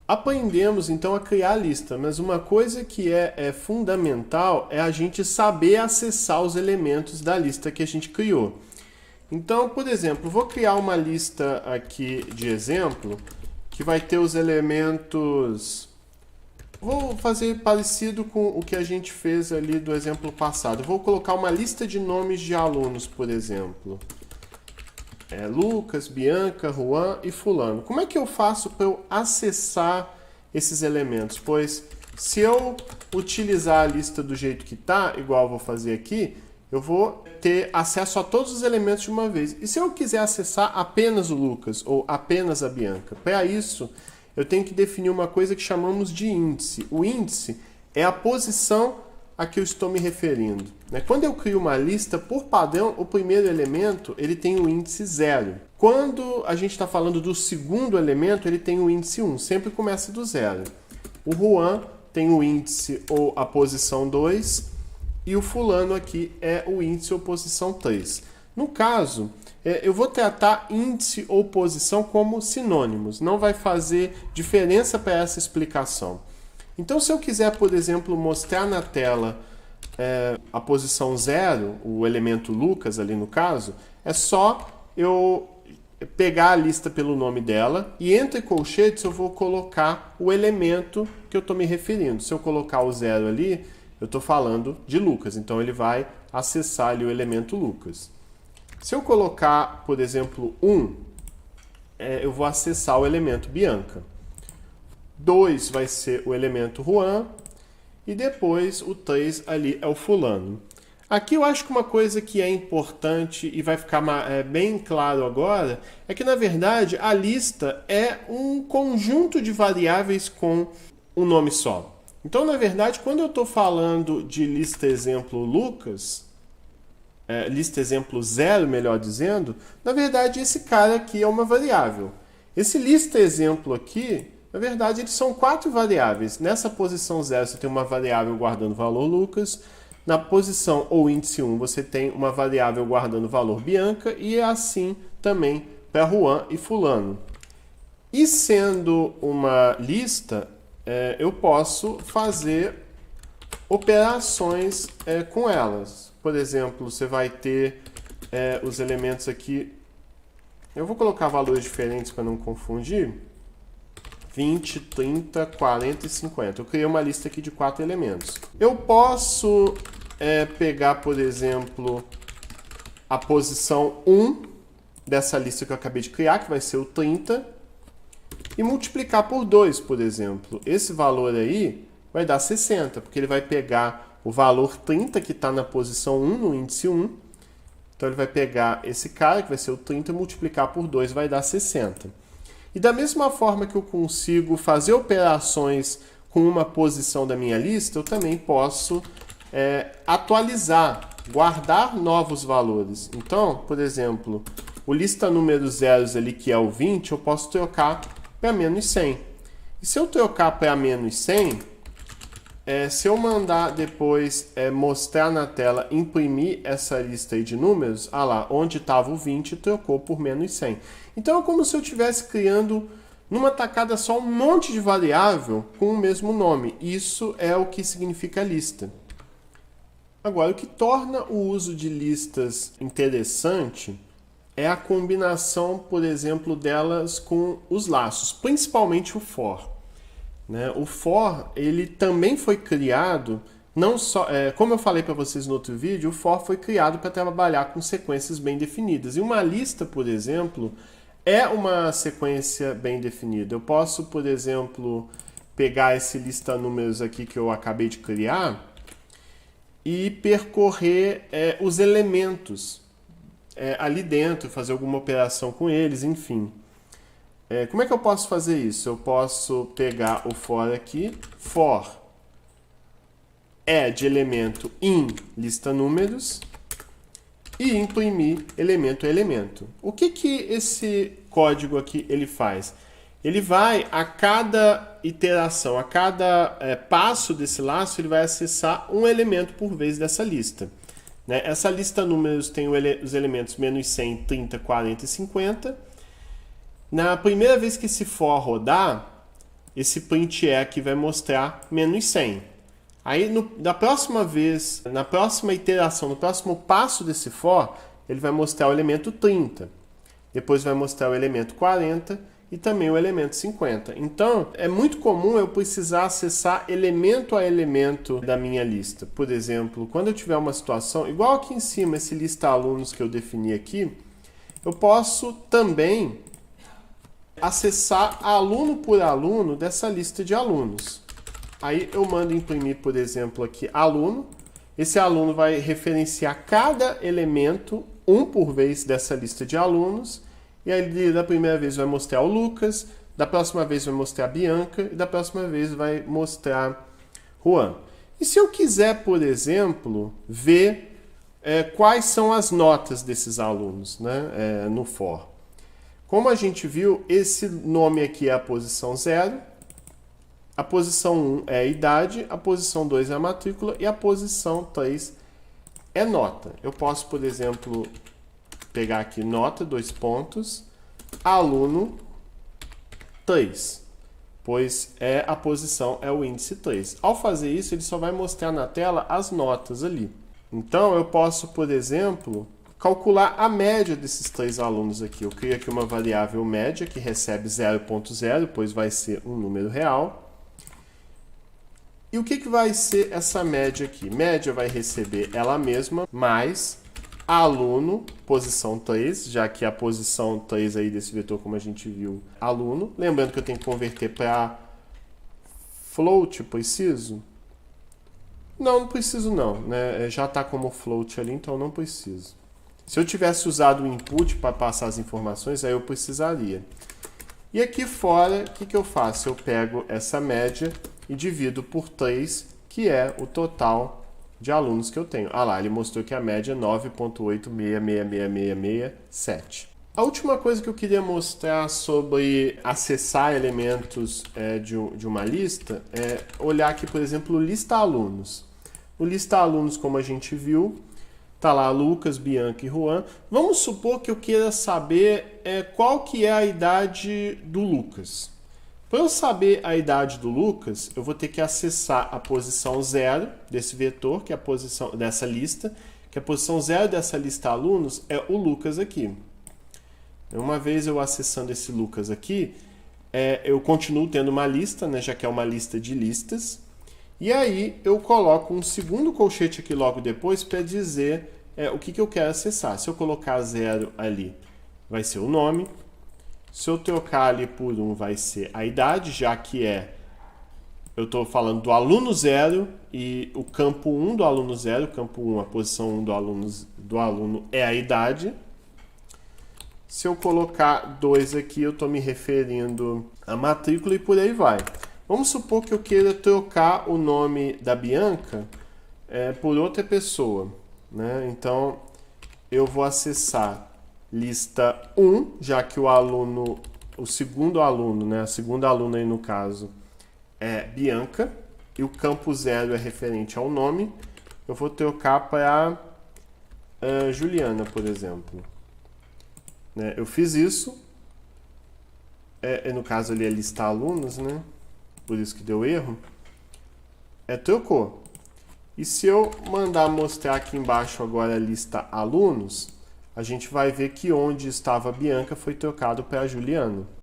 Aprendemos então a criar a lista, mas uma coisa que é fundamental é a gente saber acessar os elementos da lista que a gente criou. Então, por exemplo, vou criar uma lista aqui de exemplo que vai ter os elementos. Vou fazer parecido com o que a gente fez ali do exemplo passado. Vou colocar uma lista de nomes de alunos, por exemplo. Lucas, Bianca, Juan e fulano. Como é que eu faço para eu acessar esses elementos? Pois se eu utilizar a lista do jeito que está, igual eu vou fazer aqui, eu vou ter acesso a todos os elementos de uma vez. E se eu quiser acessar apenas o Lucas ou apenas a Bianca? Para isso, eu tenho que definir uma coisa que chamamos de índice. O índice é a posição a que eu estou me referindo. Quando eu crio uma lista, por padrão, o primeiro elemento ele tem o índice 0. Quando a gente está falando do segundo elemento, ele tem o índice 1. Sempre começa do 0. O Juan tem o índice ou a posição 2 e o fulano aqui é o índice ou posição 3. No caso, eu vou tratar índice ou posição como sinônimos. Não vai fazer diferença para essa explicação. Então, se eu quiser, por exemplo, mostrar na tela a posição 0, o elemento Lucas ali no caso, é só eu pegar a lista pelo nome dela e entre colchetes eu vou colocar o elemento que eu estou me referindo. Se eu colocar o 0 ali, eu estou falando de Lucas, então ele vai acessar ali o elemento Lucas. Se eu colocar, por exemplo, 1, eu vou acessar o elemento Bianca. 2 vai ser o elemento Juan e depois o 3 ali é o fulano. Aqui eu acho que uma coisa que é importante e vai ficar bem claro agora é que, na verdade, a lista é um conjunto de variáveis com um nome só. Então, na verdade, quando eu estou falando de lista exemplo Lucas, lista exemplo 0, melhor dizendo, na verdade esse cara aqui é uma variável. Esse lista exemplo aqui, na verdade, eles são 4 variáveis. Nessa posição 0 você tem uma variável guardando o valor Lucas. Na posição ou índice 1 você tem uma variável guardando o valor Bianca. E assim também para Juan e fulano. E sendo uma lista, eu posso fazer operações com elas. Por exemplo, você vai ter os elementos aqui. Eu vou colocar valores diferentes para não confundir. 20, 30, 40 e 50. Eu criei uma lista aqui de 4 elementos. Eu posso pegar, por exemplo, a posição 1 dessa lista que eu acabei de criar, que vai ser o 30, e multiplicar por 2, por exemplo. Esse valor aí vai dar 60, porque ele vai pegar o valor 30 que está na posição 1, no índice 1. Então ele vai pegar esse cara, que vai ser o 30, e multiplicar por 2, vai dar 60. E da mesma forma que eu consigo fazer operações com uma posição da minha lista, eu também posso atualizar, guardar novos valores. Então, por exemplo, o lista número zeros ali, que é o 20, eu posso trocar para menos 100. E se eu trocar para menos 100, se eu mandar depois mostrar na tela, imprimir essa lista aí de números, lá, onde estava o 20, trocou por menos 100. Então é como se eu estivesse criando numa tacada só um monte de variável com o mesmo nome. Isso é o que significa lista. Agora, o que torna o uso de listas interessante é a combinação, por exemplo, delas com os laços, principalmente o for. O for, ele também foi criado, não só, como eu falei para vocês no outro vídeo, o for foi criado para trabalhar com sequências bem definidas. E uma lista, por exemplo, é uma sequência bem definida. Eu posso, por exemplo, pegar esse lista números aqui que eu acabei de criar e percorrer os elementos ali dentro, fazer alguma operação com eles, enfim. Como é que eu posso fazer isso? Eu posso pegar o for aqui, for de elemento in lista números e imprimir elemento a elemento. O que esse código aqui ele faz? Ele vai, a cada iteração, a cada passo desse laço, ele vai acessar um elemento por vez dessa lista. Essa lista números tem os elementos menos 100, 30, 40 e 50. Na primeira vez que esse for rodar, esse print aqui vai mostrar menos 100. Aí, da próxima vez, na próxima iteração, no próximo passo desse for, ele vai mostrar o elemento 30. Depois vai mostrar o elemento 40 e também o elemento 50. Então, é muito comum eu precisar acessar elemento a elemento da minha lista. Por exemplo, quando eu tiver uma situação, igual aqui em cima, esse lista alunos que eu defini aqui, eu posso também acessar aluno por aluno dessa lista de alunos. Aí eu mando imprimir, por exemplo, aqui aluno. Esse aluno vai referenciar cada elemento, um por vez, dessa lista de alunos. E aí da primeira vez vai mostrar o Lucas, da próxima vez vai mostrar a Bianca e da próxima vez vai mostrar Juan. E se eu quiser, por exemplo, ver quais são as notas desses alunos, né, no for. Como a gente viu, esse nome aqui é a posição 0, a posição 1 é a idade, a posição 2 é a matrícula e a posição 3 é nota. Eu posso, por exemplo, pegar aqui nota, 2 pontos, aluno 3, pois a posição é o índice 3. Ao fazer isso, ele só vai mostrar na tela as notas ali. Então, eu posso, por exemplo, calcular a média desses 3 alunos aqui. Eu crio aqui uma variável média que recebe 0.0, pois vai ser um número real. E o que vai ser essa média aqui? Média vai receber ela mesma, mais aluno, posição 3, já que a posição 3 aí desse vetor, como a gente viu, aluno. Lembrando que eu tenho que converter para float, preciso? Não preciso não, né? Já está como float ali, então não preciso. Se eu tivesse usado o input para passar as informações, aí eu precisaria. E aqui fora, o que eu faço? Eu pego essa média e divido por 3, que é o total de alunos que eu tenho. Ah lá, ele mostrou que a média é 9.8666667. A última coisa que eu queria mostrar sobre acessar elementos de uma lista é olhar aqui, por exemplo, o lista alunos. O lista alunos, como a gente viu, tá lá Lucas, Bianca e Juan. Vamos supor que eu queira saber qual que é a idade do Lucas. Para eu saber a idade do Lucas, eu vou ter que acessar a posição 0 desse vetor, que é a posição dessa lista, que a posição 0 dessa lista alunos é o Lucas aqui. Uma vez eu acessando esse Lucas aqui, eu continuo tendo uma lista, né, já que é uma lista de listas. E aí eu coloco um segundo colchete aqui logo depois para dizer o que eu quero acessar. Se eu colocar 0 ali, vai ser o nome. Se eu trocar ali por 1, vai ser a idade, já que eu estou falando do aluno 0 e o campo 1 do aluno 0, o campo 1, a posição 1 do aluno é a idade. Se eu colocar 2 aqui, eu estou me referindo à matrícula e por aí vai. Vamos supor que eu queira trocar o nome da Bianca por outra pessoa, né? Então, eu vou acessar lista 1, já que o segundo aluno, né? A segunda aluna aí no caso é Bianca, e o campo 0 é referente ao nome. Eu vou trocar para Juliana, por exemplo. Né? Eu fiz isso, no caso ali é listar alunos, né? Por isso que deu erro. Trocou. E se eu mandar mostrar aqui embaixo agora a lista alunos, a gente vai ver que onde estava a Bianca foi trocado para a Juliana.